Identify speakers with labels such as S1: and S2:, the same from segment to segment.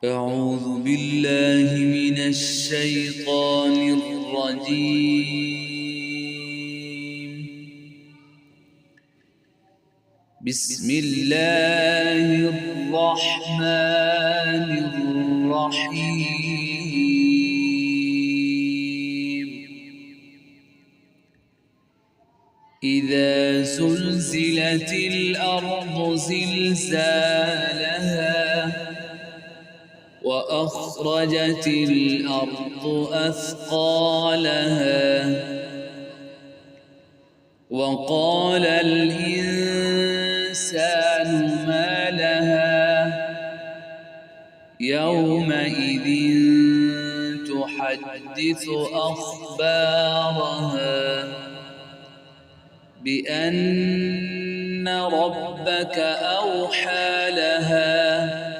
S1: أعوذ بالله من الشيطان الرجيم. بسم الله الرحمن الرحيم. إذا زلزلت الأرض زلزالها وأخرجت الأرض أثقالها وقال الإنسان ما لها يومئذ تحدث أخبارها بأن ربك أوحى لها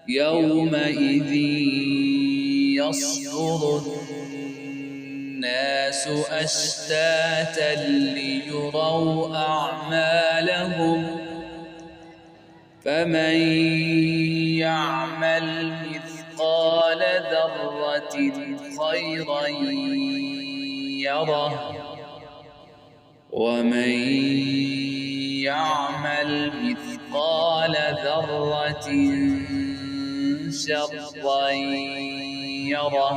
S1: يومئذ يصدر الناس أشتاتا ليروا أعمالهم فمن يعمل مثقال ذرة خيرا يره ومن يعمل مثقال ذرة شرا يره.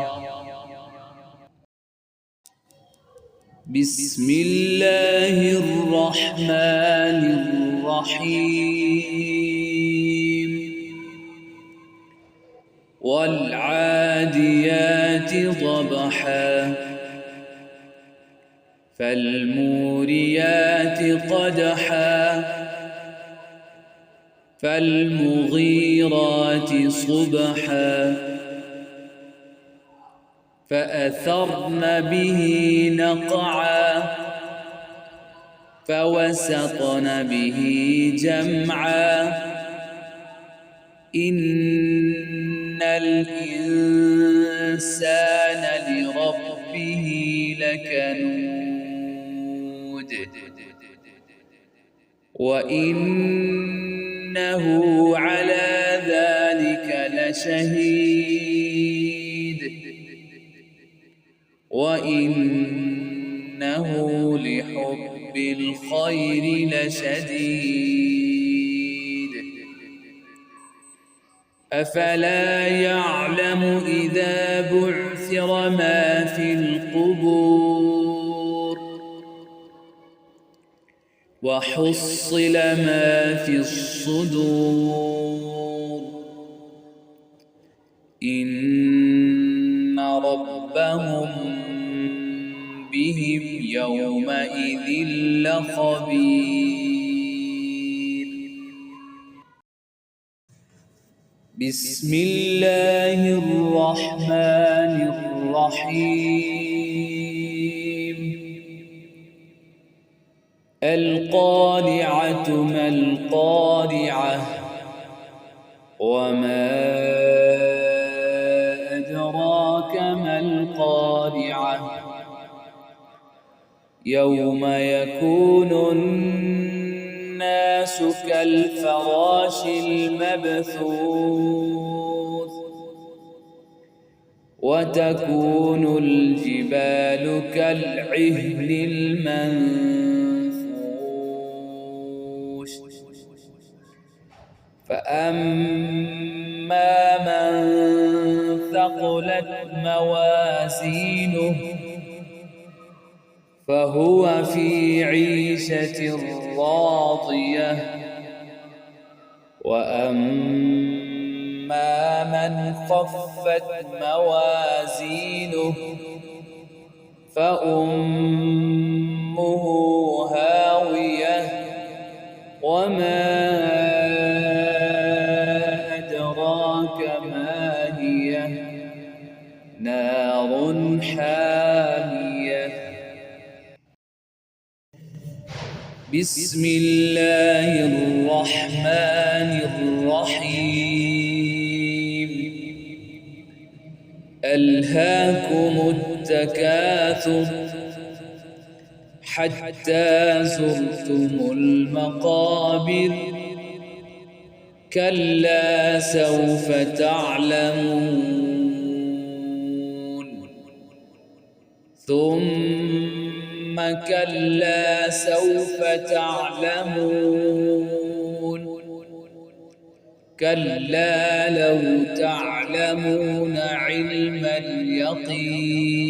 S1: بسم الله الرحمن الرحيم. والعاديات ضبحا فالموريات قدحا فالمغيرات صبحا فأثرن به نقعا فوسطن به جمعا إن الإنسان لربه لكنود وإنه على ذلك لشهيد وإنه لحب الخير لشديد أفلا يعلم إذا بعثر ما في القبور وحصل ما في الصدور إن ربهم بهم يومئذ لخبير. بسم الله الرحمن الرحيم. القارعة ما القارعة وما أدراك ما القارعة يوم يكون الناس كالفراش المبثوث وتكون الجبال كالعهن المنفوش فأما من ثقلت موازينه فهو في عيشة راضية وأما من خفت موازينه فأمه هاوية وما أدراك ما هي نار حامية. بسم الله الرحمن الرحيم. ألهاكم التكاثر حتى زرتم المقابر كلا سوف تعلمون ثم كلا سوف تعلمون كلا لو تعلمون علم اليقين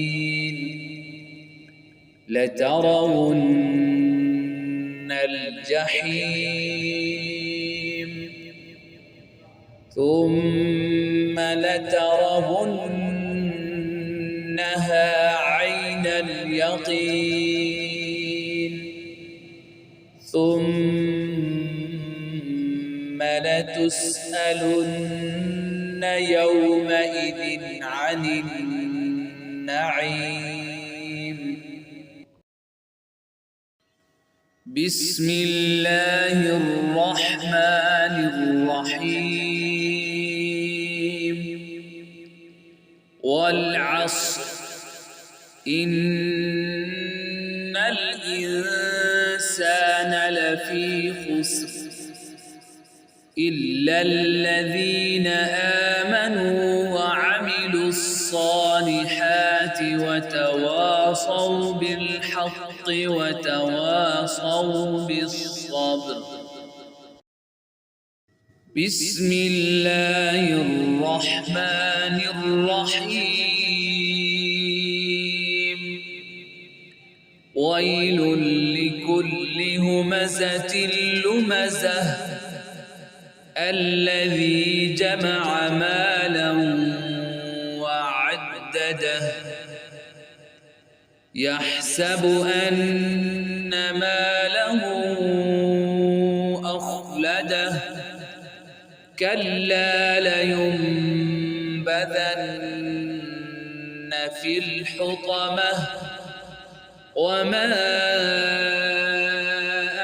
S1: لترون الجحيم ثم لترونها عين اليقين ثم لتسألن يومئذ عن النعيم. بسم الله الرحمن الرحيم والعصر إن الإنسان لفي خسر إلا الذين آمنوا وعملوا الصالحات وتواصوا بالحق وتواصوا بالصبر. بسم الله الرحمن الرحيم ويل لكل همزة لمزة الذي جمع مالا وعدده يحسب أن ماله أخلده كلا لينبذن في الحطمة وما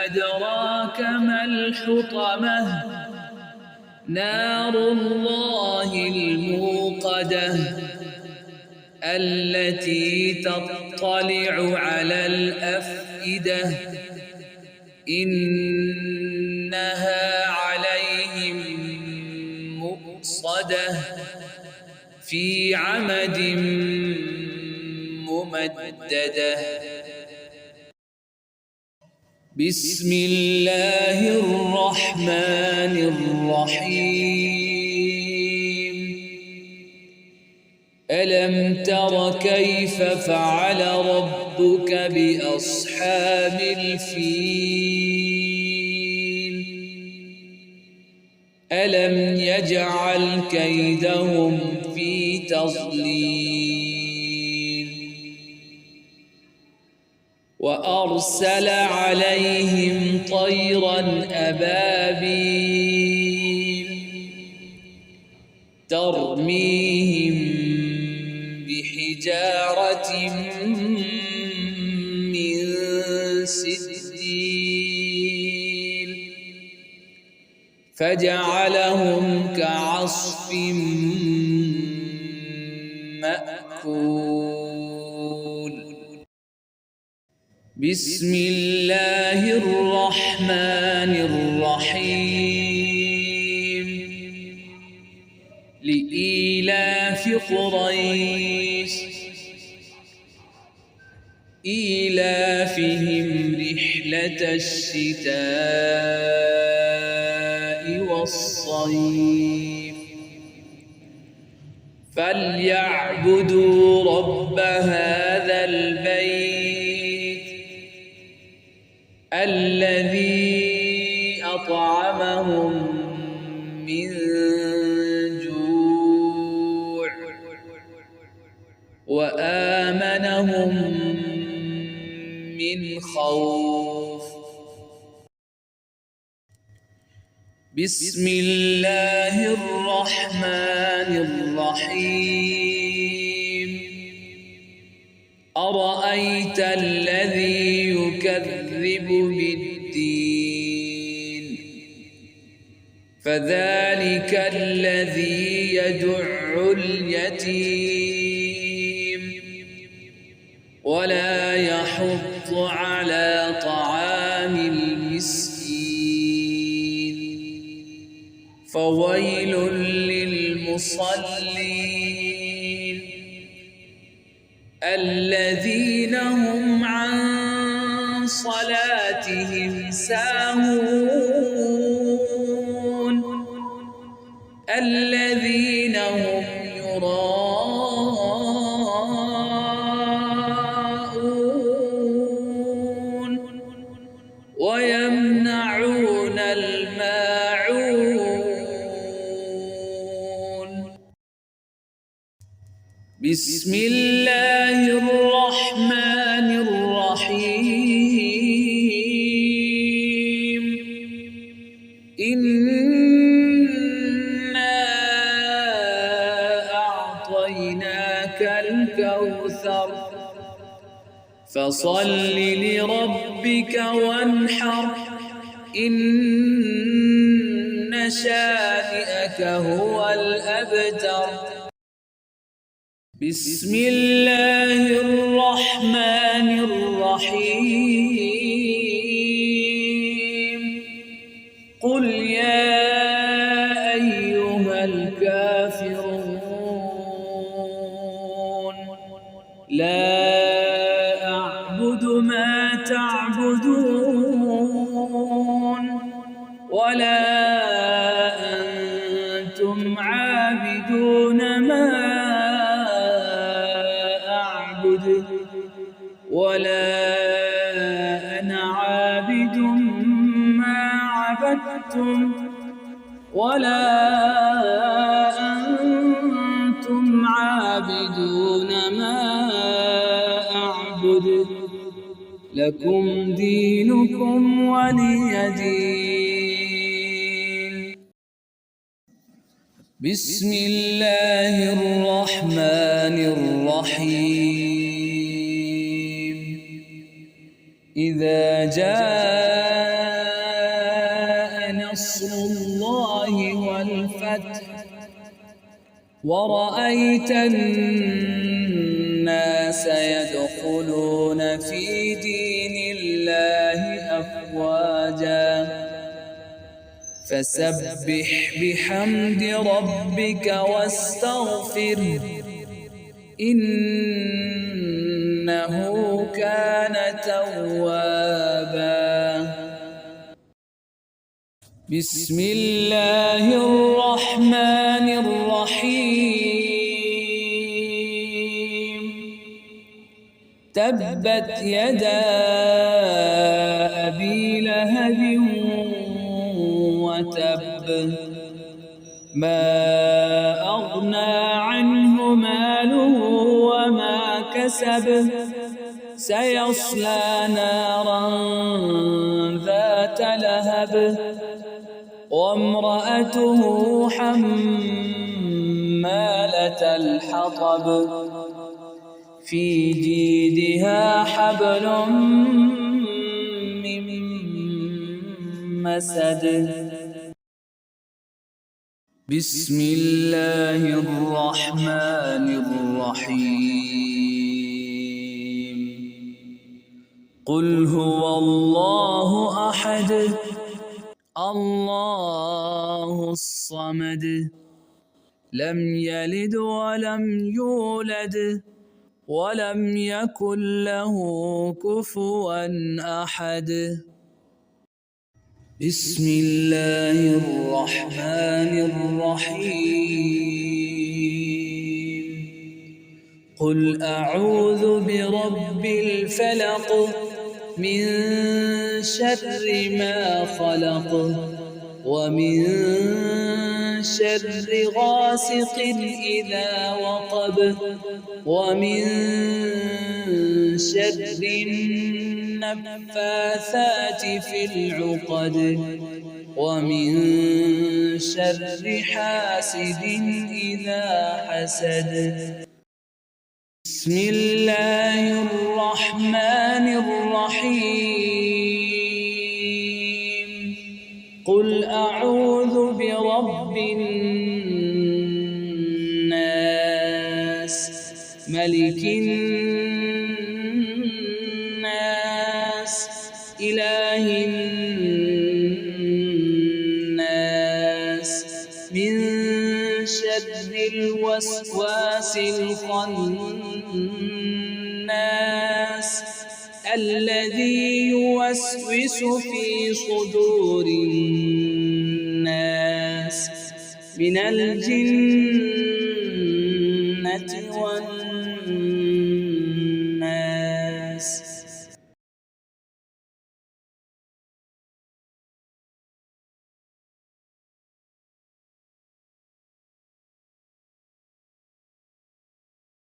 S1: أدراك ما الحطمة نار الله الموقدة التي تطلع على الأفئدة إنها عليهم مؤصدة في عمد ممددة. بسم الله الرحمن الرحيم ألم تر كيف فعل ربك بأصحاب الفيل ألم يجعل كيدهم في تضليل وأرسل عليهم طيرا أبابيل ترميهم بحجارة من سجيل فجعلهم كعصف مأكول. بسم الله الرحمن الرحيم لإيلاف قريش إيلافهم رحلة الشتاء والصيف فليعبدوا رب هذا البيت الذي أطعمهم من جوع وآمنهم من خوف. بسم الله الرحمن الرحيم أرأيت الذي يكذب بالدين فذلك الذي يدع اليتيم ولا يحض على طعام المسكين فويل للمصلين الذين هم عن صلاتهم ساهون الذين هم يراءون ويمنعون الماعون. بسم الله الرحمن الرحيم. إنا أعطيناك الكوثر فصل لربك وانحر إن شانئك هو الأبتر. بسم الله الرحمن الرحيم. قل يا أيها الكافرون لا أعبد ما تعبدون ولا أنتم عابدون ما أعبد ولا أنا عابد ما عبدتم ولا أنتم عابدون ما أعبد لكم دينكم ولي دين. بسم الله الرحمن الرحيم. إذا جاء نصر الله والفتح ورأيت الناس يدخلون في دين الله أفواجا فسبح بحمد ربك واستغفره إنه كان توابا. بسم الله الرحمن الرحيم. تبت يدا أبي لهب وتب ما أغنى عنه ماله وما كسب سيصلى نارا ذات لهب وامرأته حمالة الحطب في جيدها حبل من مسد. بسم الله الرحمن الرحيم. قل هو الله أحد الله الصمد لم يلد ولم يولد ولم يكن له كفوا أحد. بسم الله الرحمن الرحيم. قل أعوذ برب الفلق من شر ما خلق ومن شر غاسق إذا وقب ومن شر النفاثات في العقد ومن شر حاسد إذا حسد. بسم الله الرحمن الرحيم. قل أعوذ برب الناس ملك الناس إله الناس من شر الوسواس الخناس الذي يوسوس في صدور الناس من الجنة والناس.